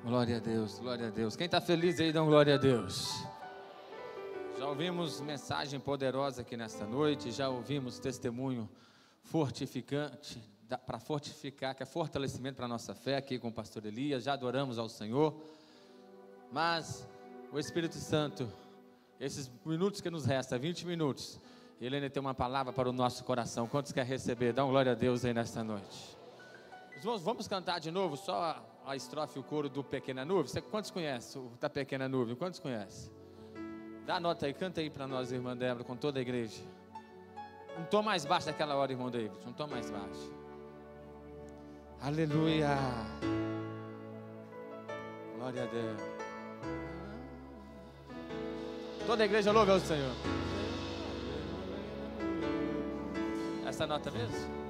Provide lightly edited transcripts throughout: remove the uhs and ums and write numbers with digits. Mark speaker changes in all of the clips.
Speaker 1: Glória a Deus, glória a Deus. Quem está feliz aí, dá um glória a Deus. Já ouvimos mensagem poderosa aqui nesta noite, já ouvimos testemunho fortificante, para fortificar, que é fortalecimento para a nossa fé aqui com o pastor Elias, já adoramos ao Senhor, mas o Espírito Santo, esses minutos que nos restam, 20 minutos, ele ainda tem uma palavra para o nosso coração. Quantos quer receber? Dá um glória a Deus aí nesta noite. Vamos cantar de novo, só a estrofe e o coro do Pequena Nuvem. Quantos conhecem o da Pequena Nuvem? Quantos conhecem? Dá a nota aí, canta aí para nós, irmã Débora, com toda a igreja. Um tom mais baixo daquela hora, irmão David, um tom mais baixo. Aleluia. Glória a Deus. Toda a igreja louva ao Senhor. Essa nota mesmo?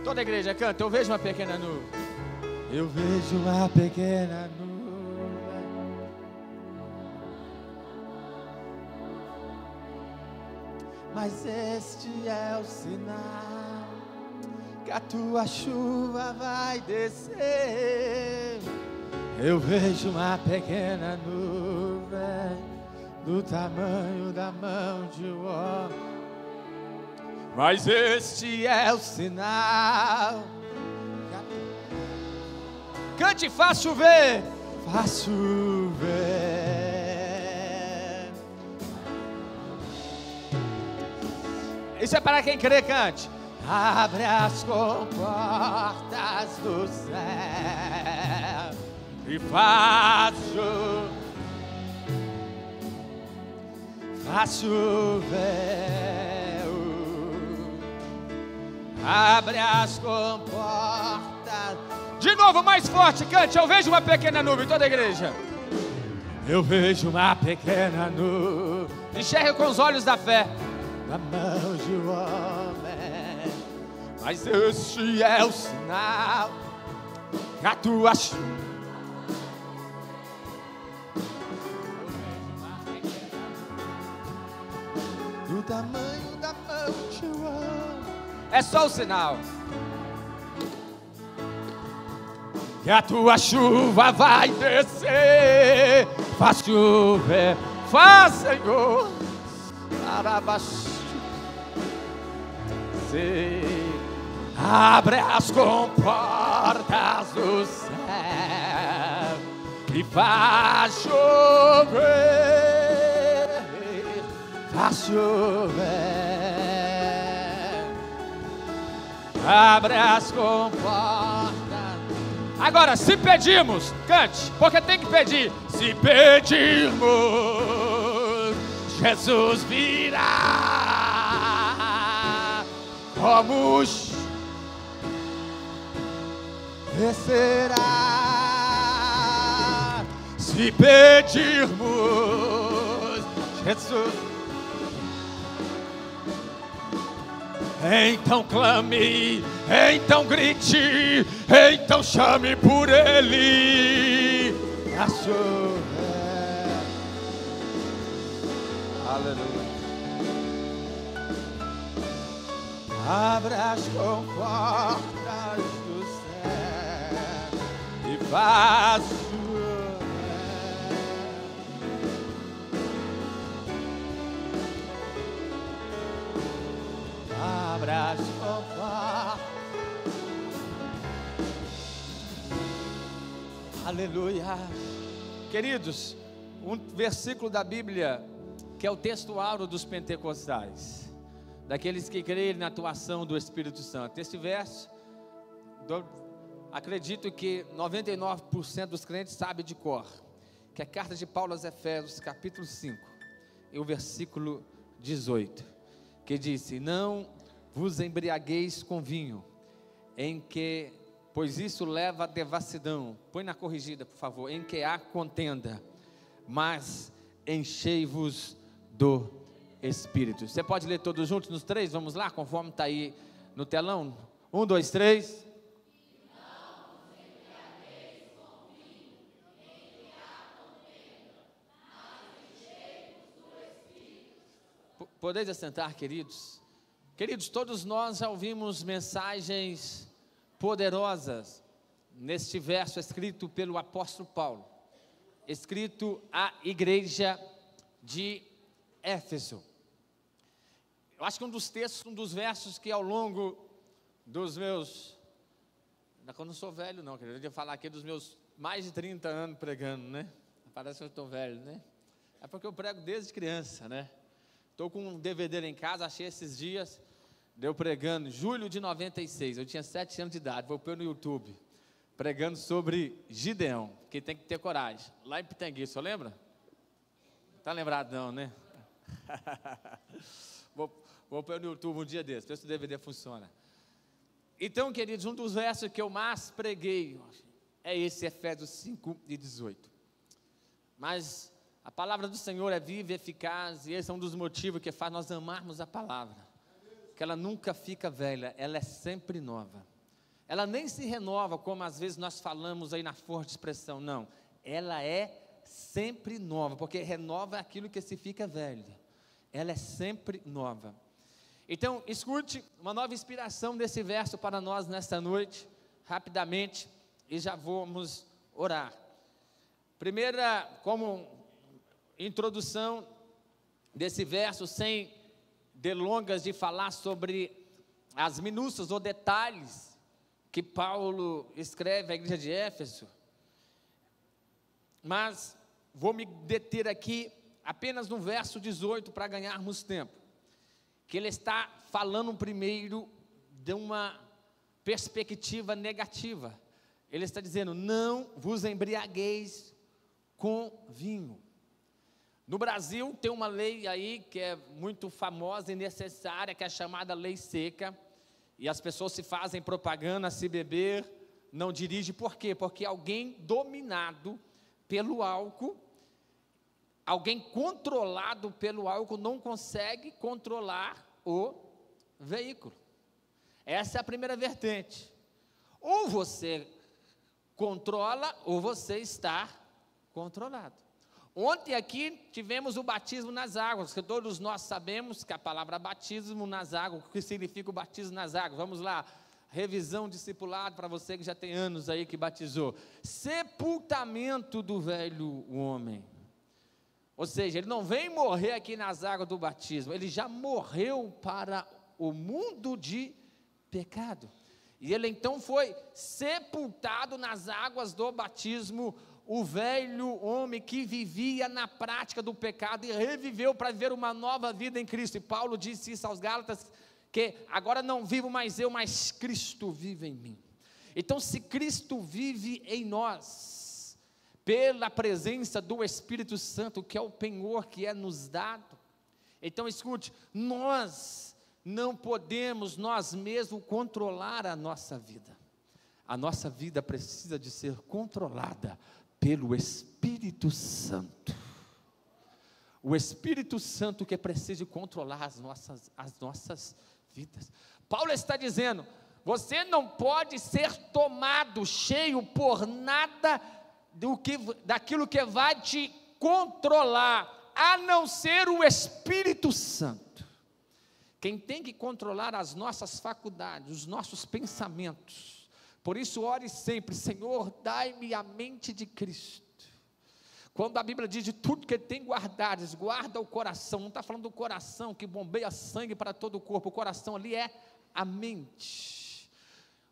Speaker 1: Toda a igreja canta, eu vejo uma pequena nuvem. Eu vejo uma pequena nuvem. Mas este é o sinal que a tua chuva vai descer. Eu vejo uma pequena nuvem do tamanho da mão de um homem. Mas este é o sinal. Cante, faz chover. Faz chover. Isso é para quem crê, cante. Abre as comportas do céu e faz chover. Faz chover. Abre as comportas. De novo, mais forte, cante. Eu vejo uma pequena nuvem, toda a igreja. Eu vejo uma pequena nuvem. Enxerga com os olhos da fé. Na mão de um homem. Mas este é o sinal que a tua chuva. Do tamanho da mão de um homem. É só o sinal que a tua chuva vai descer. Faz chover, faz, Senhor. Abre as comportas do céu e faz chover. Faz chover. Abre as comportas. Agora, se pedirmos, cante, porque tem que pedir. Se pedirmos, Jesus virá. Como descerá. Se pedirmos, Jesus. Então clame, então grite, então chame por Ele. A chover. Aleluia. Abra as comportas do céu e faz chover. Abra as comportas. Aleluia. Queridos, um versículo da Bíblia que é o textuário dos pentecostais, daqueles que creem na atuação do Espírito Santo. Este verso, acredito que 99% dos crentes sabem de cor, que é a carta de Paulo aos Efésios, capítulo 5, e o versículo 18, que disse: não vos embriagueis com vinho, em que, pois isso leva à devassidão. Põe na corrigida, por favor. Em que há contenda, mas enchei-vos do Espírito. Você pode ler todos juntos nos três? Vamos lá, conforme está aí no telão. 1, 2, 3. Podeis assentar, queridos. Queridos, todos nós já ouvimos mensagens poderosas neste verso escrito pelo apóstolo Paulo, escrito à igreja de Éfeso. Eu acho que um dos textos, um dos versos que ao longo dos meus, eu não sou velho não, querido, eu ia falar aqui dos meus mais de 30 anos pregando, né? Parece que eu estou velho, né? É porque eu prego desde criança, né? Estou com um DVD em casa, achei esses dias, deu pregando, julho de 96, eu tinha 7 anos de idade, vou pôr no YouTube, pregando sobre Gideão, que tem que ter coragem, lá em Pitangui, só lembra? Está lembrado não, né? Vou pôr no YouTube um dia desse, ver se o DVD funciona. Então, queridos, um dos versos que eu mais preguei é esse, Efésios 5:18. Mas a palavra do Senhor é viva e eficaz, e esse é um dos motivos que faz nós amarmos a palavra, que ela nunca fica velha, ela é sempre nova. Ela nem se renova, como às vezes nós falamos aí na forte expressão, não, ela é sempre nova, porque renova aquilo que se fica velho, ela é sempre nova. Então, escute uma nova inspiração desse verso para nós nesta noite, rapidamente, e já vamos orar. Primeira, como introdução desse verso, sem delongas de falar sobre as minúcias ou detalhes que Paulo escreve à igreja de Éfeso, mas vou me deter aqui apenas no verso 18 para ganharmos tempo, que ele está falando primeiro de uma perspectiva negativa. Ele está dizendo: não vos embriagueis com vinho. No Brasil tem uma lei aí que é muito famosa e necessária, que é a chamada lei seca, e as pessoas se fazem propaganda: se beber, não dirige. Por quê? Porque alguém dominado pelo álcool, alguém controlado pelo álcool não consegue controlar o veículo. Essa é a primeira vertente. Ou você controla, ou você está controlado. Ontem aqui tivemos o batismo nas águas, que todos nós sabemos que a palavra batismo nas águas, o que significa o batismo nas águas? Vamos lá, revisão discipulado para você que já tem anos aí que batizou. Sepultamento do velho homem. Ou seja, ele não vem morrer aqui nas águas do batismo, ele já morreu para o mundo de pecado. E ele então foi sepultado nas águas do batismo, o velho homem que vivia na prática do pecado e reviveu para viver uma nova vida em Cristo. E Paulo disse isso aos Gálatas, que agora não vivo mais eu, mas Cristo vive em mim. Então, se Cristo vive em nós, pela presença do Espírito Santo, que é o penhor que é nos dado, então escute, nós não podemos nós mesmos controlar a nossa vida precisa de ser controlada pelo Espírito Santo, o Espírito Santo que precisa controlar as nossas vidas. Paulo está dizendo, você não pode ser tomado, cheio por nada daquilo que vai te controlar, a não ser o Espírito Santo. Quem tem que controlar as nossas faculdades, os nossos pensamentos. Por isso ore sempre: Senhor, dai-me a mente de Cristo. Quando a Bíblia diz de tudo que tem guardares, guarda o coração, não está falando do coração que bombeia sangue para todo o corpo, o coração ali é a mente.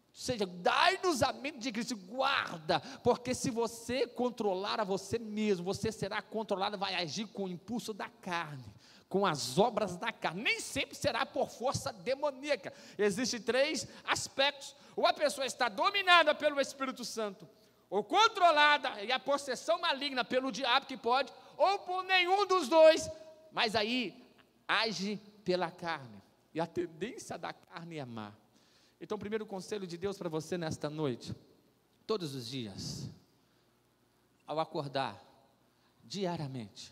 Speaker 1: Ou seja, dai-nos a mente de Cristo, guarda, porque se você controlar a você mesmo, você será controlado, vai agir com o impulso da carne, com as obras da carne, nem sempre será por força demoníaca. Existem 3 aspectos: ou a pessoa está dominada pelo Espírito Santo, ou controlada, e a possessão maligna pelo diabo que pode, ou por nenhum dos dois, mas aí age pela carne, e a tendência da carne é má. Então, o primeiro conselho de Deus para você nesta noite: todos os dias, ao acordar, diariamente,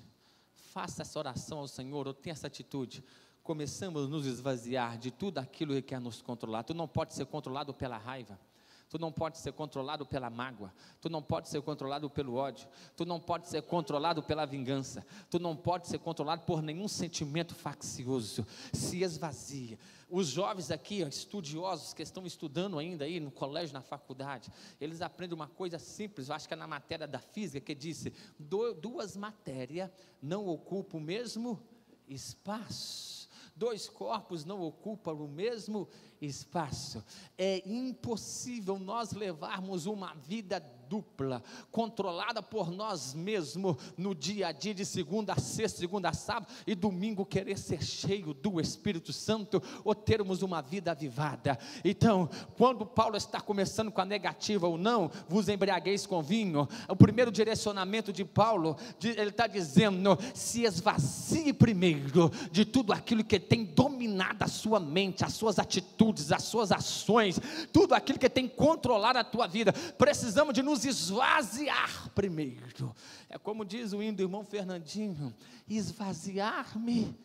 Speaker 1: faça essa oração ao Senhor, ou tenha essa atitude. Começamos a nos esvaziar de tudo aquilo que quer nos controlar. Tu não pode ser controlado pela raiva, Tu não pode ser controlado pela mágoa, tu não pode ser controlado pelo ódio, tu não pode ser controlado pela vingança, tu não pode ser controlado por nenhum sentimento faccioso. Se esvazia. Os jovens aqui, estudiosos, que estão estudando ainda aí no colégio, na faculdade, eles aprendem uma coisa simples, eu acho que é na matéria da física, que disse, duas matérias não ocupam o mesmo espaço. Dois corpos não ocupam o mesmo espaço. É impossível nós levarmos uma vida dupla, controlada por nós mesmos, no dia a dia, de segunda a sexta, segunda a sábado, e domingo querer ser cheio do Espírito Santo, ou termos uma vida avivada. Então, quando Paulo está começando com a negativa, ou não vos embriagueis com vinho, o primeiro direcionamento de Paulo, ele está dizendo, se esvazie primeiro de tudo aquilo que tem dominado a sua mente, as suas atitudes, as suas ações, tudo aquilo que tem controlado a tua vida. Precisamos de nos esvaziar primeiro. É como diz o hino do irmão Fernandinho, esvaziar-me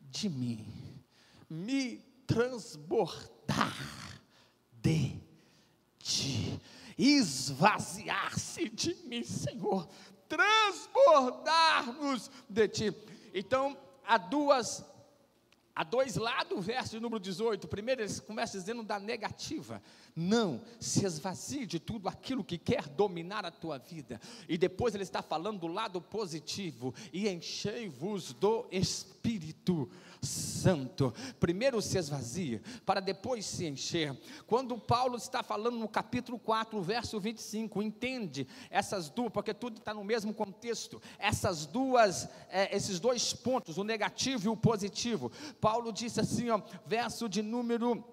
Speaker 1: de mim, me transbordar de ti, esvaziar-se de mim, Senhor, transbordar-nos de ti. Então, há dois lados do verso de número 18. Primeiro eles começam dizendo da negativa, não se esvazie de tudo aquilo que quer dominar a tua vida, e depois ele está falando do lado positivo, e enchei-vos do Espírito Santo. Primeiro se esvazia, para depois se encher. Quando Paulo está falando no capítulo 4, verso 25, entende essas duas, porque tudo está no mesmo contexto, esses dois pontos, o negativo e o positivo. Paulo disse assim, verso de número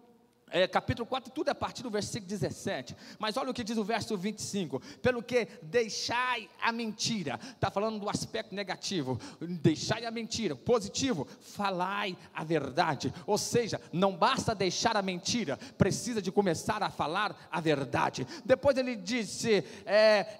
Speaker 1: capítulo 4, tudo é a partir do versículo 17, mas olha o que diz o verso 25, pelo que deixai a mentira, está falando do aspecto negativo, deixai a mentira, positivo, falai a verdade, ou seja, não basta deixar a mentira, precisa de começar a falar a verdade. Depois ele disse,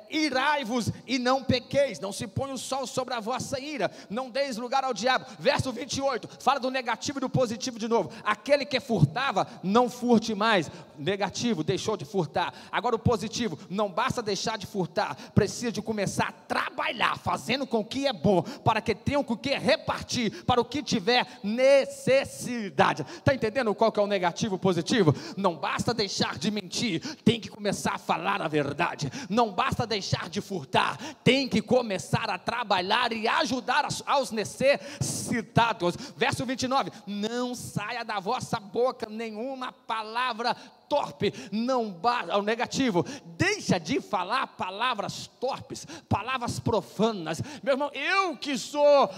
Speaker 1: irai-vos e não pequeis, não se põe o sol sobre a vossa ira, não deis lugar ao diabo. Verso 28, fala do negativo e do positivo de novo, aquele que furtava, não furte mais. Negativo, deixou de furtar. Agora o positivo, não basta deixar de furtar, precisa de começar a trabalhar, fazendo com que é bom, para que tenham com que repartir, para o que tiver necessidade. Está entendendo qual que é o negativo e o positivo? Não basta deixar de mentir, tem que começar a falar a verdade. Não basta deixar de furtar, tem que começar a trabalhar e ajudar aos necessitados. Verso 29, não saia da vossa boca nenhuma palavra torpe, não basta, o negativo, deixa de falar palavras torpes, palavras profanas. Meu irmão, eu que sou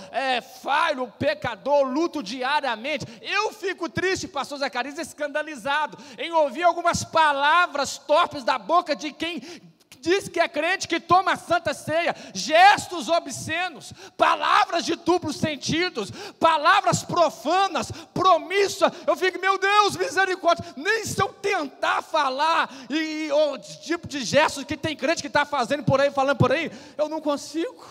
Speaker 1: falho, pecador, luto diariamente, eu fico triste, pastor Zacarias, escandalizado em ouvir algumas palavras torpes da boca de quem diz que é crente, que toma a santa ceia, gestos obscenos, palavras de duplos sentidos, palavras profanas, promissas. Eu fico, meu Deus, misericórdia, nem se eu tentar falar, o tipo de gestos que tem crente que está fazendo por aí, falando por aí, eu não consigo.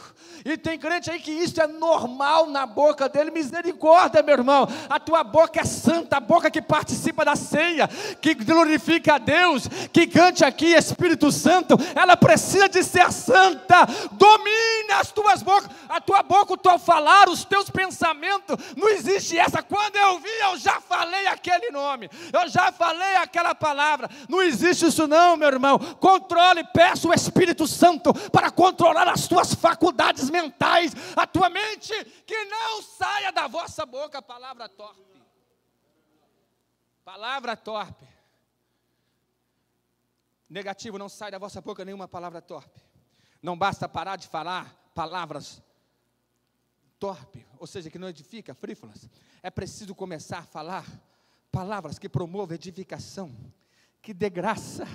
Speaker 1: E tem crente aí que isso é normal na boca dele. Misericórdia, meu irmão, a tua boca é santa, a boca que participa da ceia, que glorifica a Deus, que cante aqui Espírito Santo, ela precisa de ser santa. Domine as tuas bocas, a tua boca, o teu falar, os teus pensamentos. Não existe essa, quando eu vi, eu já falei aquele nome, eu já falei aquela palavra. Não existe isso não, meu irmão. Controle, peça o Espírito Santo para controlar as tuas faculdades mentais, a tua mente, que não saia da vossa boca palavra torpe. Palavra torpe. Negativo, não sai da vossa boca nenhuma palavra torpe. Não basta parar de falar palavras torpe, ou seja, que não edifica, frívolas. É preciso começar a falar palavras que promovam edificação, que dê graça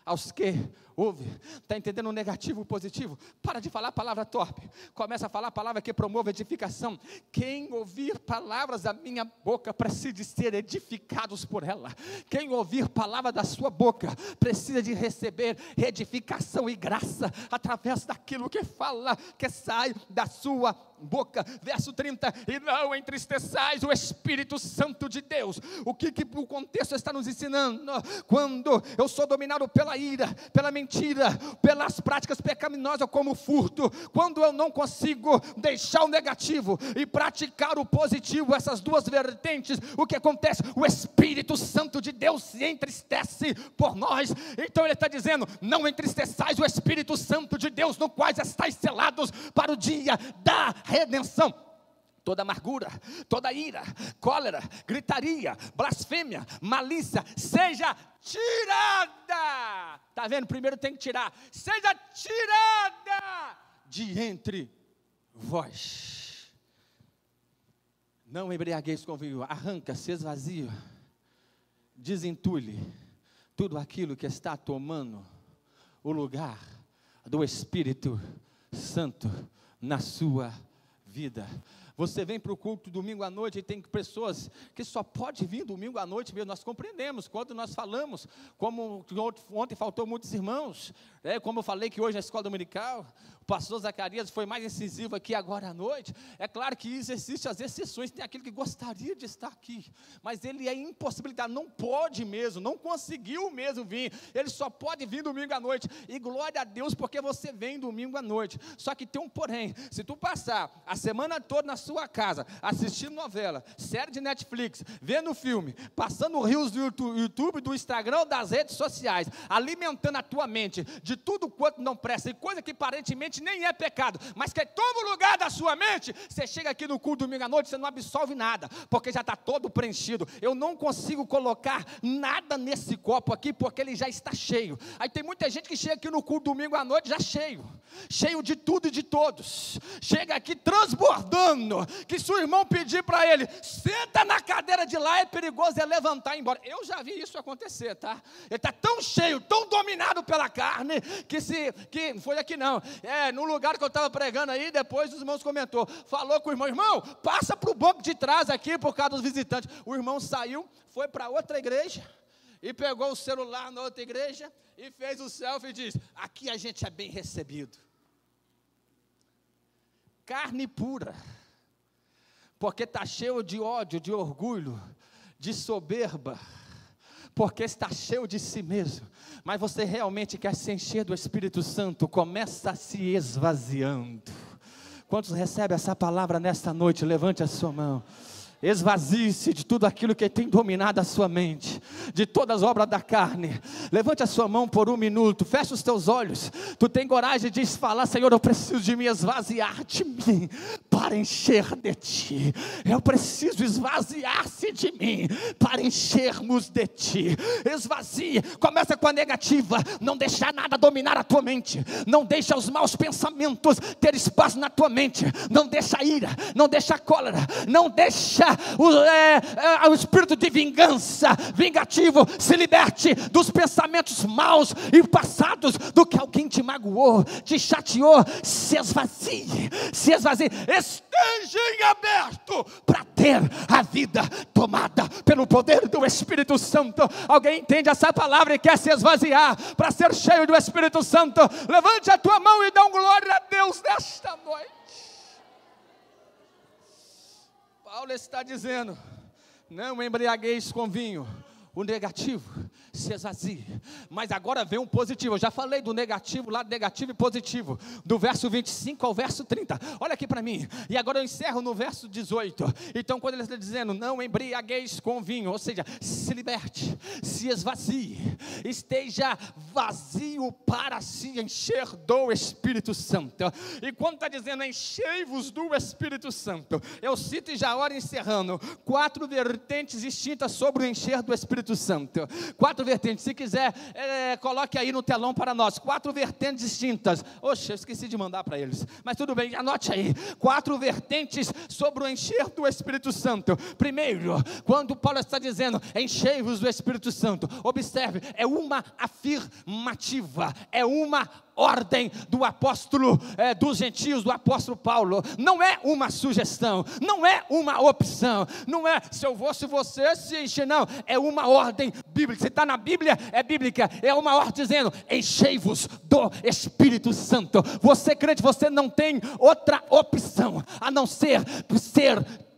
Speaker 1: aos que ouvem. Está entendendo o negativo e o positivo? Para de falar palavra torpe, começa a falar palavra que promove edificação. Quem ouvir palavras da minha boca precisa ser edificados por ela. Quem ouvir palavra da sua boca precisa de receber edificação e graça através daquilo que fala, que sai da sua boca. Verso 30, e não entristeçais o Espírito Santo de Deus. O que o contexto está nos ensinando? Quando eu sou dominado pela ira, pela mentira, pelas práticas pecaminosas como o furto, quando eu não consigo deixar o negativo e praticar o positivo, essas duas vertentes, o que acontece? O Espírito Santo de Deus se entristece por nós. Então ele está dizendo, não entristeçais o Espírito Santo de Deus, no qual estáis selados para o dia da redenção. Toda amargura, toda ira, cólera, gritaria, blasfêmia, malícia, seja tirada. Está vendo? Primeiro tem que tirar. Seja tirada de entre vós. Não embriagueis com vinho. Arranca, se esvazia, desentulhe tudo aquilo que está tomando o lugar do Espírito Santo na sua vida. Você vem para o culto domingo à noite e tem pessoas que só pode vir domingo à noite mesmo. Nós compreendemos quando nós falamos, como ontem faltou muitos irmãos, como eu falei que hoje na escola dominical, o pastor Zacarias foi mais incisivo aqui agora à noite. É claro que existem as exceções, tem aquele que gostaria de estar aqui, mas ele é impossibilitado, não pode mesmo, não conseguiu mesmo vir, ele só pode vir domingo à noite, e glória a Deus porque você vem domingo à noite. Só que tem um porém, se tu passar a semana toda na sua casa, assistindo novela, série de Netflix, vendo filme, passando rios do YouTube, do Instagram, das redes sociais, alimentando a tua mente de tudo quanto não presta, e coisa que aparentemente nem é pecado, mas que toma o lugar da sua mente, você chega aqui no culto domingo à noite, você não absolve nada, porque já está todo preenchido. Eu não consigo colocar nada nesse copo aqui, porque ele já está cheio. Aí tem muita gente que chega aqui no culto domingo à noite já cheio de tudo e de todos, chega aqui transbordando, que se o irmão pedir para ele, senta na cadeira de lá, é perigoso, é levantar e ir embora. Eu já vi isso acontecer, tá? Ele está tão cheio, tão dominado pela carne, que foi aqui não, no lugar que eu estava pregando aí, depois os irmãos comentou, falou com o irmão, passa para o banco de trás aqui, por causa dos visitantes. O irmão saiu, foi para outra igreja, e pegou o celular na outra igreja, e fez o selfie e disse, aqui a gente é bem recebido. Carne pura, porque está cheio de ódio, de orgulho, de soberba, porque está cheio de si mesmo. Mas você realmente quer se encher do Espírito Santo, começa se esvaziando. Quantos recebem essa palavra nesta noite? Levante a sua mão. Esvazie-se de tudo aquilo que tem dominado a sua mente, de todas as obras da carne. Levante a sua mão por um minuto, feche os teus olhos. Tu tem coragem de falar, Senhor, eu preciso de me esvaziar de mim, para encher de ti. Eu preciso esvaziar-se de mim, para enchermos de ti. Esvazie, começa com a negativa, não deixa nada dominar a tua mente, não deixa os maus pensamentos ter espaço na tua mente, não deixa a ira, não deixa a cólera, não deixa o espírito de vingança, vingativo, se liberte dos pensamentos maus e passados, do que alguém te magoou, te chateou, se esvazie, esteja em aberto, para ter a vida tomada pelo poder do Espírito Santo. Alguém entende essa palavra e quer se esvaziar, para ser cheio do Espírito Santo? Levante a tua mão e dá um glória a Deus nesta noite. Paulo está dizendo, não embriagueis com vinho, o negativo se esvazie, mas agora vem um positivo. Eu já falei do negativo, lado negativo e positivo, do verso 25 ao verso 30, olha aqui para mim, e agora eu encerro no verso 18, então quando ele está dizendo, não embriagueis com vinho, ou seja, se liberte, se esvazie, esteja vazio para se encher do Espírito Santo, e quando está dizendo, enchei-vos do Espírito Santo, eu cito e já ora encerrando, 4 vertentes distintas sobre o encher do Espírito Santo, 4 vertentes, se quiser, coloque aí no telão para nós, 4 vertentes distintas. Oxe, eu esqueci de mandar para eles, mas tudo bem, anote aí, 4 vertentes sobre o encher do Espírito Santo. Primeiro, quando Paulo está dizendo, enchei-vos do Espírito Santo, observe, é uma afirmativa, é uma ordem do apóstolo, dos gentios, do apóstolo Paulo. Não é uma sugestão, não é uma opção, não é se eu vou, se você se enche, não. É uma ordem bíblica. Se está na Bíblia, é bíblica. É uma ordem dizendo: enchei-vos do Espírito Santo. Você crente, você não tem outra opção a não ser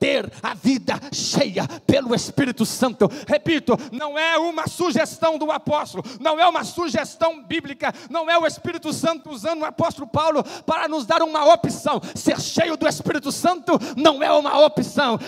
Speaker 1: ter a vida cheia pelo Espírito Santo. Repito, não é uma sugestão do apóstolo, não é uma sugestão bíblica, não é o Espírito Santo usando o apóstolo Paulo para nos dar uma opção. Ser cheio do Espírito Santo não é uma opção.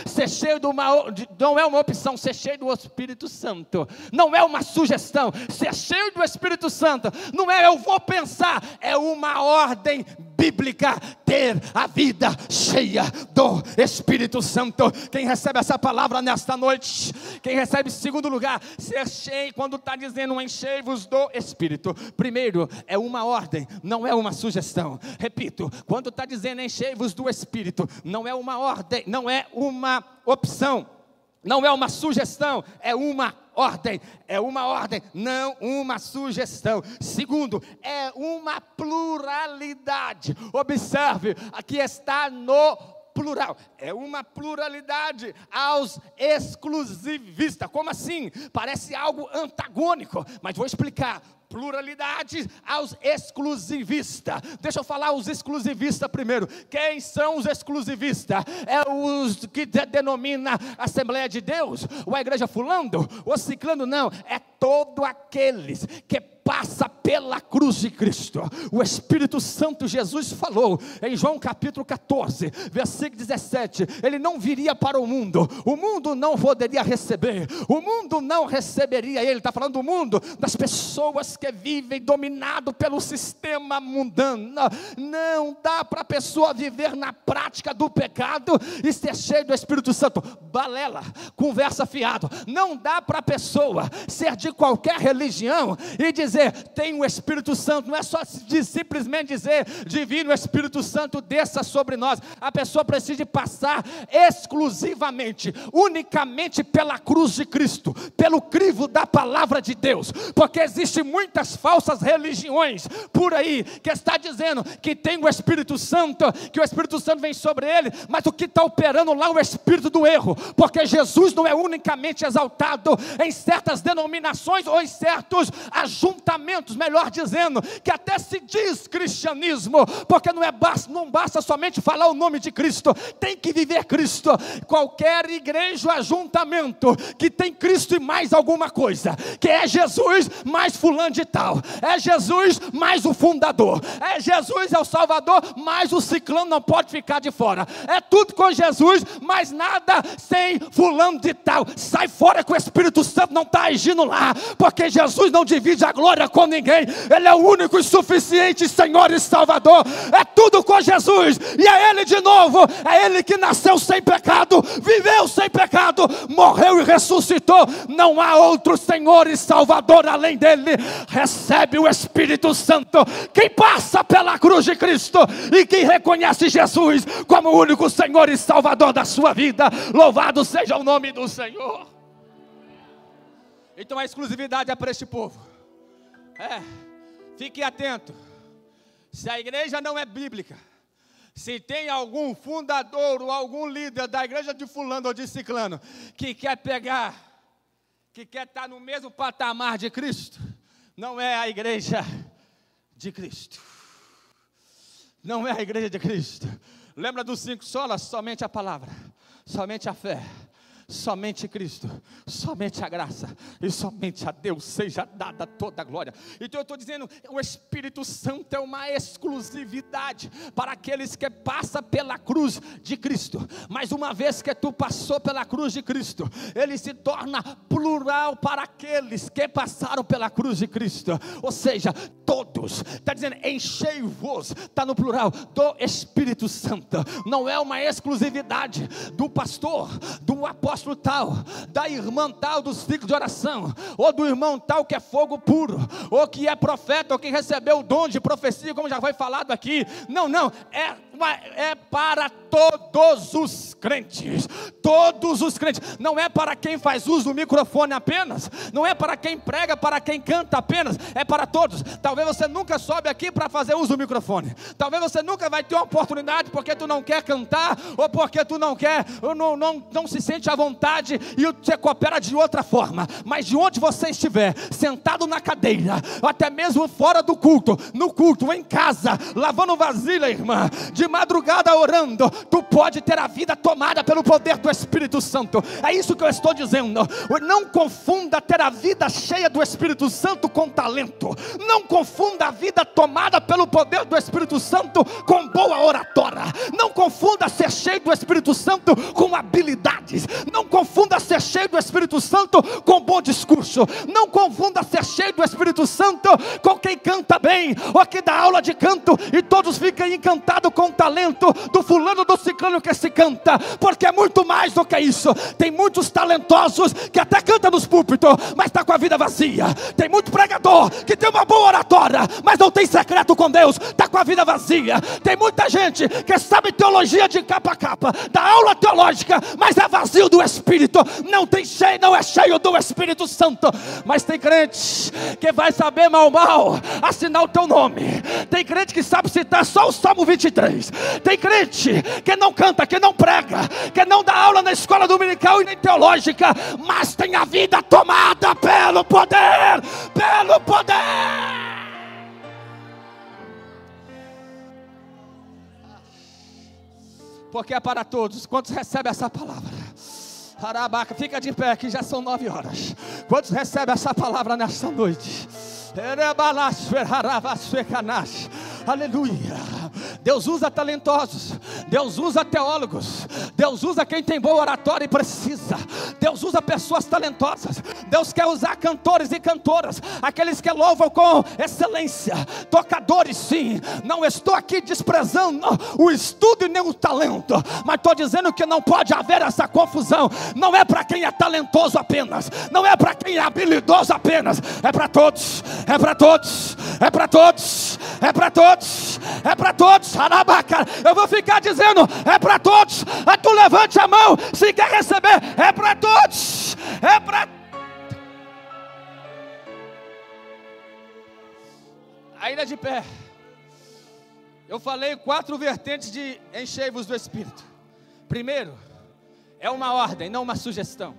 Speaker 1: Não é uma opção. Ser cheio do Espírito Santo não é uma sugestão. Ser cheio do Espírito Santo não é eu vou pensar, é uma ordem bíblica. Ter a vida cheia do Espírito Santo. Quem recebe essa palavra nesta noite, quem recebe em segundo lugar, ser cheio, quando está dizendo enchei-vos do Espírito, primeiro é uma ordem, não é uma sugestão. Repito, quando está dizendo enchei-vos do Espírito, não é uma ordem, não é uma opção, não é uma sugestão, é uma ordem, não uma sugestão. Segundo, é uma pluralidade. Observe, aqui está no plural, é uma pluralidade aos exclusivistas. Como assim? Parece algo antagônico, mas vou explicar. Pluralidade aos exclusivistas. Deixa eu falar os exclusivistas primeiro. Quem são os exclusivistas? É os que denomina Assembleia de Deus, ou a igreja fulano, ou ciclano, não. É todo aqueles que passa pela cruz de Cristo. O Espírito Santo, Jesus falou em João capítulo 14, versículo 17, ele não viria para o mundo não poderia receber, o mundo não receberia ele. Está falando do mundo, das pessoas que vivem dominado pelo sistema mundano. Não dá para a pessoa viver na prática do pecado e ser cheio do Espírito Santo. Balela, conversa fiado. Não dá para a pessoa ser de qualquer religião e dizer tem o Espírito Santo. Não é só simplesmente dizer divino Espírito Santo desça sobre nós. A pessoa precisa passar exclusivamente, unicamente pela cruz de Cristo, pelo crivo da palavra de Deus, porque existem muitas falsas religiões por aí que está dizendo que tem o Espírito Santo, que o Espírito Santo vem sobre ele, mas o que está operando lá é o espírito do erro, porque Jesus não é unicamente exaltado em certas denominações ou em certos ajuntamentos, melhor dizendo, que até se diz cristianismo, porque não basta somente falar o nome de Cristo, tem que viver Cristo. Qualquer igreja ou ajuntamento que tem Cristo e mais alguma coisa, que é Jesus mais fulano de tal, é Jesus mais o fundador, é Jesus é o Salvador, mais o ciclano não pode ficar de fora, é tudo com Jesus, mas nada sem fulano de tal. Sai fora, que o Espírito Santo não está agindo lá, porque Jesus não divide a glória com ninguém, ele é o único e suficiente Senhor e Salvador, é tudo com Jesus, e é ele de novo, é ele que nasceu sem pecado, viveu sem pecado, morreu e ressuscitou, não há outro Senhor e Salvador além dele. Recebe o Espírito Santo quem passa pela cruz de Cristo e quem reconhece Jesus como o único Senhor e Salvador da sua vida. Louvado seja o nome do Senhor. Então a exclusividade é para este povo. Fique atento. Se a igreja não é bíblica, se tem algum fundador ou algum líder da igreja de fulano ou de ciclano que quer pegar, que quer estar no mesmo patamar de Cristo, não é a igreja de Cristo. Não é a igreja de Cristo. Lembra dos 5 solas? Somente a palavra, somente a fé, somente Cristo, somente a graça e somente a Deus seja dada toda a glória. Então eu estou dizendo, o Espírito Santo é uma exclusividade para aqueles que passam pela cruz de Cristo, mas uma vez que tu passou pela cruz de Cristo, ele se torna plural para aqueles que passaram pela cruz de Cristo, ou seja, todos. Está dizendo enchei-vos, está no plural, do Espírito Santo. Não é uma exclusividade do pastor, do apóstolo tal, da irmã tal dos ciclos de oração, ou do irmão tal que é fogo puro, ou que é profeta, ou que recebeu o dom de profecia, como já foi falado aqui. Não, é é para todos os crentes. Todos os crentes. Não é para quem faz uso do microfone apenas. Não é para quem prega, para quem canta apenas. É para todos. Talvez você nunca sobe aqui para fazer uso do microfone. Talvez você nunca vai ter uma oportunidade porque tu não quer cantar, ou porque tu não quer, ou não se sente à vontade, e você coopera de outra forma. Mas de onde você estiver, sentado na cadeira, ou até mesmo fora do culto, no culto, em casa, lavando vasilha, irmã, de madrugada orando, tu pode ter a vida tomada pelo poder do Espírito Santo. É isso que eu estou dizendo. Não confunda ter a vida cheia do Espírito Santo com talento. Não confunda a vida tomada pelo poder do Espírito Santo com boa oratória. Não confunda ser cheio do Espírito Santo com habilidades. Não confunda ser cheio do Espírito Santo com bom discurso. Não confunda ser cheio do Espírito Santo com quem canta bem, ou que dá aula de canto e todos ficam encantados com o talento do fulano, do ciclano que se canta, porque é muito mais do que isso. Tem muitos talentosos que até canta nos púlpitos, mas está com a vida vazia. Tem muito pregador que tem uma boa oratória, mas não tem secreto com Deus, está com a vida vazia. Tem muita gente que sabe teologia de capa a capa, dá aula teológica, mas é vazio do Espírito, não é cheio do Espírito Santo. Mas tem crente que vai saber mal assinar o teu nome. Tem crente que sabe citar só o Salmo 23. Tem crente que não canta, que não prega, que não dá aula na escola dominical e nem teológica, mas tem a vida tomada pelo poder, pelo poder. Porque é para todos. Quantos recebem essa palavra? Arabaca, fica de pé, que já são 9 horas. Quantos recebem essa palavra nessa noite? Aleluia. Deus usa talentosos, Deus usa teólogos, Deus usa quem tem boa oratória e precisa. Deus usa pessoas talentosas. Deus quer usar cantores e cantoras, aqueles que louvam com excelência, tocadores sim. Não estou aqui desprezando o estudo e nem o talento, mas estou dizendo que não pode haver essa confusão. Não é para quem é talentoso apenas, não é para quem é habilidoso apenas, é para todos, é para todos, é para todos, é para todos, é para todos. Arabaca, eu vou ficar dizendo, é para todos. Tu levante a mão se quer receber, é para todos, é para. Ainda de pé, eu falei 4 vertentes de enchei-vos do Espírito. Primeiro, é uma ordem, não uma sugestão.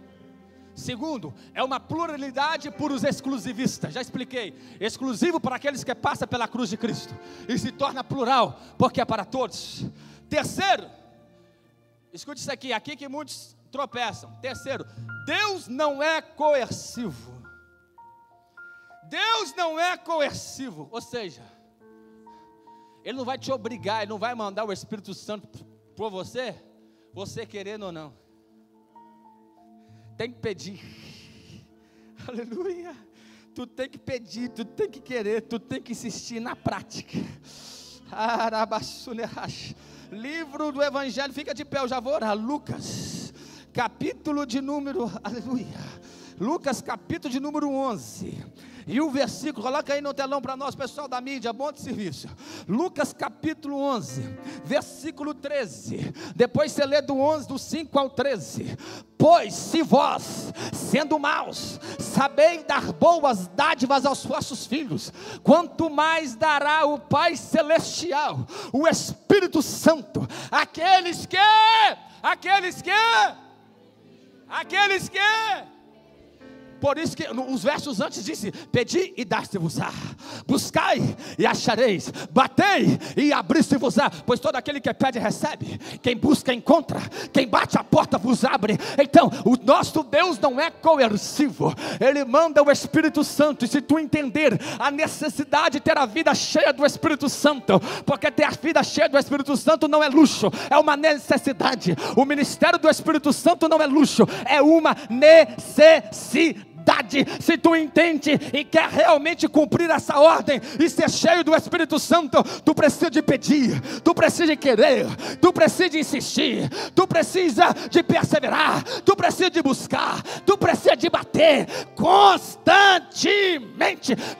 Speaker 1: Segundo, é uma pluralidade por os exclusivistas. Já expliquei, exclusivo para aqueles que passam pela cruz de Cristo, e se torna plural, porque é para todos. Terceiro, escute isso aqui que muitos tropeçam. Terceiro, Deus não é coercivo. Deus não é coercivo, ou seja, Ele não vai te obrigar, Ele não vai mandar o Espírito Santo por você querendo ou não. Tem que pedir. Aleluia. Tu tem que pedir, tu tem que querer, tu tem que insistir na prática. Livro do Evangelho, fica de pé, eu já vou orar. Lucas, capítulo de número, aleluia. Lucas, capítulo de número 11. E o versículo, coloca aí no telão para nós, pessoal da mídia, bom de serviço. Lucas capítulo 11, versículo 13. Depois você lê do 11, do 5 ao 13. Pois se vós, sendo maus, sabeis dar boas dádivas aos vossos filhos, quanto mais dará o Pai Celestial, o Espírito Santo, aqueles que por isso que os versos antes disse: pedi e dar-se-vos-á, buscai e achareis, batei e abrir-se-vos-á. Pois todo aquele que pede recebe, quem busca encontra, quem bate a porta vos abre. Então o nosso Deus não é coercivo, Ele manda o Espírito Santo. E se tu entender a necessidade de ter a vida cheia do Espírito Santo, porque ter a vida cheia do Espírito Santo não é luxo, é uma necessidade. O ministério do Espírito Santo não é luxo, é uma necessidade. Se tu entende e quer realmente cumprir essa ordem e ser cheio do Espírito Santo, tu precisa de pedir, tu precisa de querer, tu precisa de insistir, tu precisa de perseverar, tu precisa de buscar, tu precisa de bater constantemente.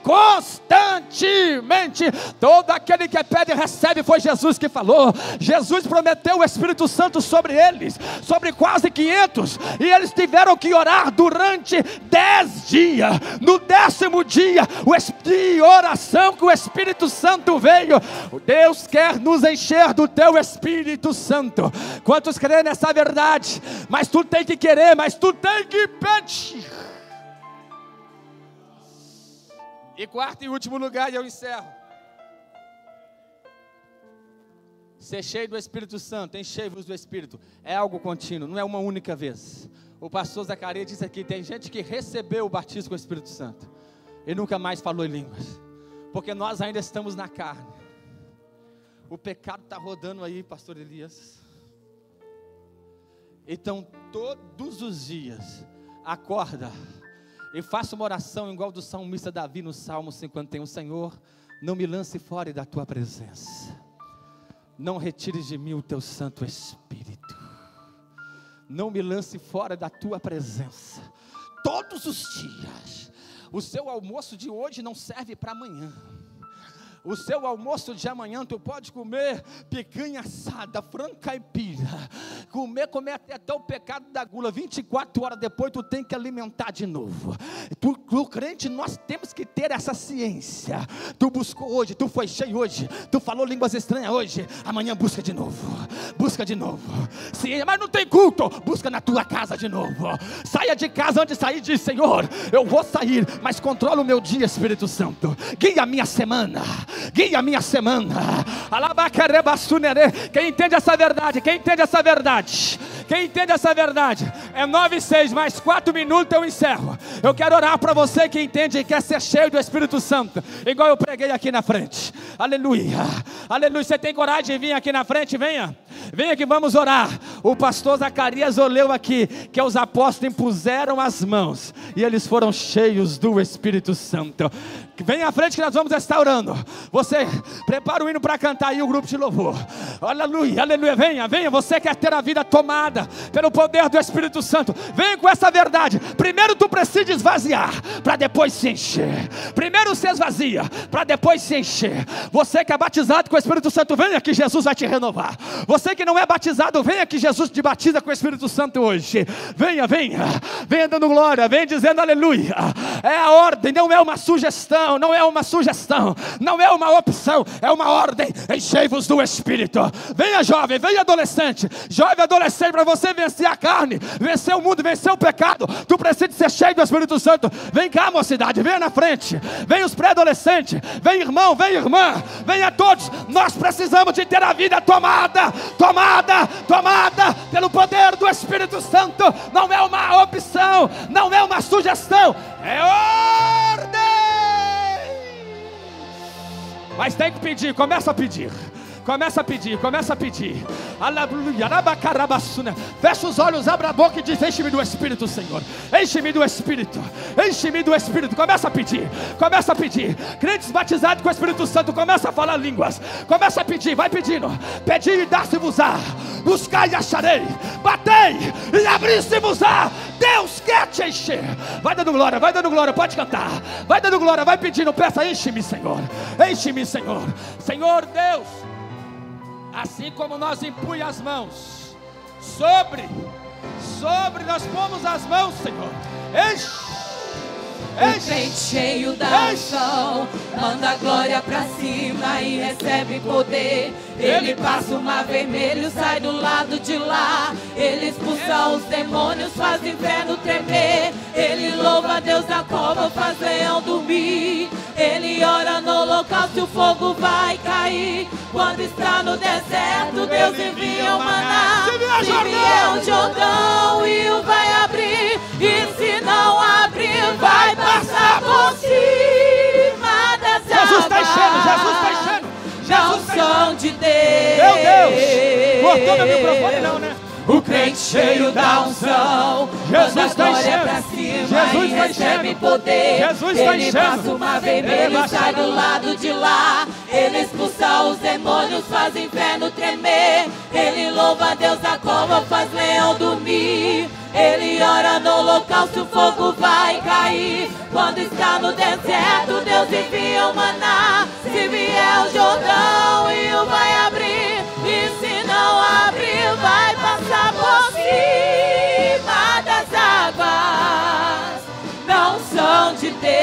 Speaker 1: constantemente. Todo aquele que pede recebe, foi Jesus que falou. Jesus prometeu o Espírito Santo sobre eles, sobre quase 500, e eles tiveram que orar durante 10 dias. No 10º dia de oração que o Espírito Santo veio. Deus quer nos encher do teu Espírito Santo. Quantos creem nessa verdade? Mas tu tem que querer, mas tu tem que pedir. E quarto e último lugar, e eu encerro. Ser cheio do Espírito Santo, enchei-vos do Espírito, é algo contínuo, não é uma única vez. O pastor Zacarias disse aqui, tem gente que recebeu o batismo com o Espírito Santo e nunca mais falou em línguas, porque nós ainda estamos na carne. O pecado está rodando aí, pastor Elias. Então todos os dias, acorda e faça uma oração igual do salmista Davi no Salmo 51, Senhor, não me lance fora da tua presença, não retires de mim o teu Santo Espírito, não me lance fora da tua presença, todos os dias. O seu almoço de hoje não serve para amanhã. O seu almoço de amanhã, tu pode comer picanha assada, frango caipira, comer até o pecado da gula, 24 horas depois tu tem que alimentar de novo. Tu crente, nós temos que ter essa ciência. Tu buscou hoje, tu foi cheio hoje, tu falou línguas estranhas hoje, amanhã busca de novo, mas não tem culto, busca na tua casa de novo. Saia de casa, antes de sair diz, Senhor, eu vou sair, mas controla o meu dia, Espírito Santo, guia a minha semana. Quem entende essa verdade? É 9:06, mais 4 minutos eu encerro. Eu quero orar para você que entende e quer ser cheio do Espírito Santo, igual eu preguei aqui na frente. Aleluia, aleluia. Você tem coragem de vir aqui na frente? Venha que vamos orar. O pastor Zacarias leu aqui que os apóstolos impuseram as mãos e eles foram cheios do Espírito Santo. Venha à frente que nós vamos estar orando. Você prepara o hino para cantar aí, o grupo de louvor. Aleluia, aleluia. Venha, você quer ter a vida tomada pelo poder do Espírito Santo, venha com essa verdade. Primeiro tu precisa esvaziar, para depois se encher. Primeiro se esvazia, para depois se encher. Você que é batizado com o Espírito Santo, venha que Jesus vai te renovar. Você que não é batizado, venha que Jesus te batiza com o Espírito Santo hoje. Venha dando glória, venha dizendo aleluia. É a ordem, não é uma sugestão, não é uma opção, é uma ordem. Enchei-vos do Espírito. Venha jovem, venha adolescente, para você vencer a carne, vencer o mundo, vencer o pecado, tu precisa ser cheio do Espírito Santo. Vem cá, mocidade, venha na frente, vem os pré-adolescentes, vem irmão, vem irmã, venha todos. Nós precisamos de ter a vida tomada pelo poder do Espírito Santo. Não é uma opção, não é uma sugestão, é ordem. Mas tem que pedir, começa a pedir. Aleluia. Fecha os olhos, abre a boca e diz: enche-me do Espírito, Senhor. Enche-me do Espírito. Começa a pedir. Crentes batizados com o Espírito Santo, começa a falar línguas. Começa a pedir, vai pedindo. Pedir e dar-se-vos-á. Buscai e acharei. Batei e abrir-se-vos-á. Deus quer te encher. Vai dando glória, pode cantar. Vai dando glória, vai pedindo, peça: enche-me, Senhor. Senhor Deus, assim como nós impunha as mãos sobre nós pomos as mãos, Senhor. Enche.
Speaker 2: O crente cheio da unção manda a glória pra cima e recebe poder. Ele passa o mar vermelho, sai do lado de lá. Ele expulsa os demônios, faz o inferno tremer. Ele louva a Deus na cova, faz leão dormir. Ele ora no holocausto e o fogo vai cair. Quando está no deserto, Deus envia o maná. Se vier o Jordão, o rio vai abrir. E se não abrir, vai passar por cima das águas.
Speaker 1: Jesus está enchendo.
Speaker 2: Não são de Deus.
Speaker 1: Meu Deus, cortou meu microfone não, né?
Speaker 2: O crente cheio da unção
Speaker 1: Jesus está
Speaker 2: enchendo pra cima e recebe poder. Ele passa o mar vermelho, sai do lado de lá. Ele expulsa os demônios, faz o inferno tremer. Ele louva a Deus na cova, faz leão dormir. Ele ora no holocausto o fogo vai cair. Quando está no deserto, Deus envia o maná. Se vier o Jordão, o rio vai abrir. E se não abrir, vai passar por cima das águas. Não são de Deus.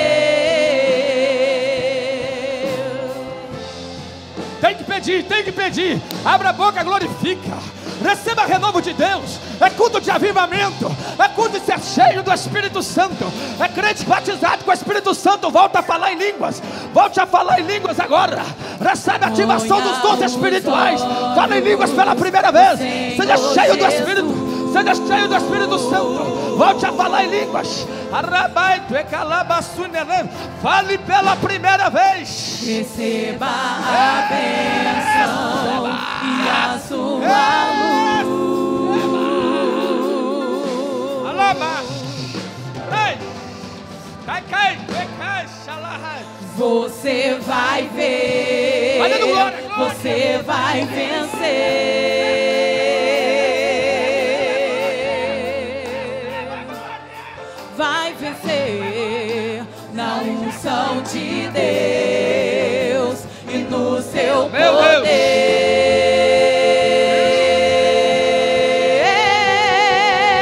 Speaker 3: Tem que pedir. Abra a boca, glorifica. Receba renovo de Deus. É culto de avivamento. É culto de ser cheio do Espírito Santo. É crente batizado com o Espírito Santo. Volta a falar em línguas. Volte a falar em línguas agora. Recebe a ativação dos dons espirituais. Fala em línguas pela primeira vez. Seja cheio do Espírito. Seja cheio do Espírito Santo. Volte a falar em línguas. Fale pela primeira vez.
Speaker 2: Receba a bênção e a sua luz.
Speaker 3: Alaba. Cai.
Speaker 2: Você vai ver.
Speaker 3: Vai dando glória.
Speaker 2: Você vai vencer. Vai vencer na unção de Deus e no seu poder.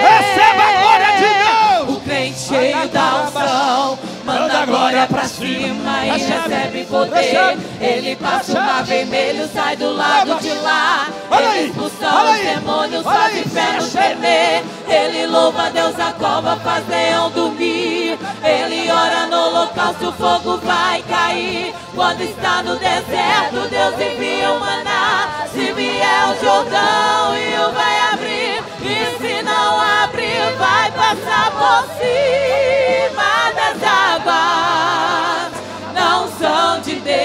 Speaker 3: Receba a glória de Deus.
Speaker 2: O crente cheio da unção manda a glória pra cima e recebe poder. Ele passa o mar vermelho, sai do lado de lá. Ele expulsa os demônios, faz inferno tremer. Ele louva a Deus, a cova faz leão dormir. Ele ora no holocausto, o fogo vai cair. Quando está no deserto, Deus envia o maná. Se vier o Jordão, o rio vai abrir. E se não abrir, vai passar por cima das águas. Não são de Deus.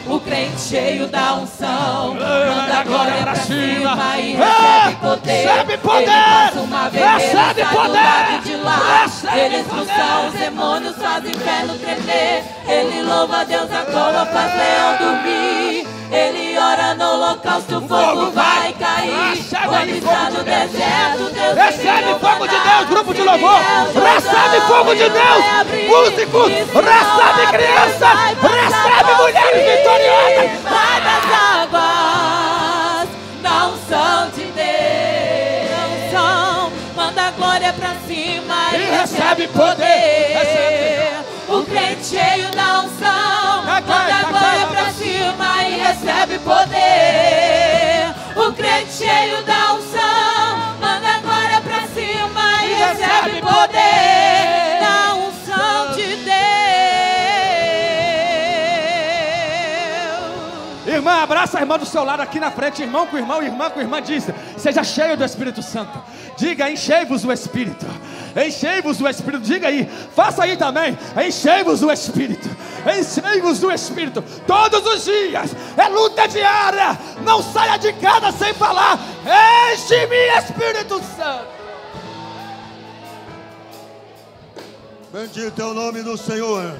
Speaker 2: O crente cheio da unção manda a glória pra cima e recebe poder.
Speaker 3: Recebe poder.
Speaker 2: Ele passa uma vermelha,
Speaker 3: Recebe
Speaker 2: sai
Speaker 3: poder.
Speaker 2: do lado de lá.
Speaker 3: Recebe
Speaker 2: Ele expulsa os demônios, faz inferno tremer. Ele louva a Deus, a cova faz leão dormir. Ele ora no holocausto, o fogo vai cair. Quando está no deserto, Deus
Speaker 3: recebe fogo de Deus, grupo de louvor. Recebe fogo de Deus, músicos. Recebe crianças. Recebe mulheres vitoriosas.
Speaker 2: Vai das águas, não são de Deus. Não são, manda a glória pra cima e recebe poder. O crente cheio da unção manda a glória pra cima e recebe poder. O crente cheio da unção manda a glória pra cima e recebe poder. Na unção de Deus.
Speaker 3: Irmã, abraça a irmã do seu lado aqui na frente. Irmão com irmão, irmã com irmã, diz: seja cheio do Espírito Santo. Diga: enchei-vos o Espírito. Enchei-vos o Espírito. Diga aí, faça aí também. Enchei-vos o Espírito. Enchei-vos o Espírito. Todos os dias. É luta diária. Não saia de casa sem falar: enche-me, Espírito Santo.
Speaker 4: Bendito é o nome do Senhor.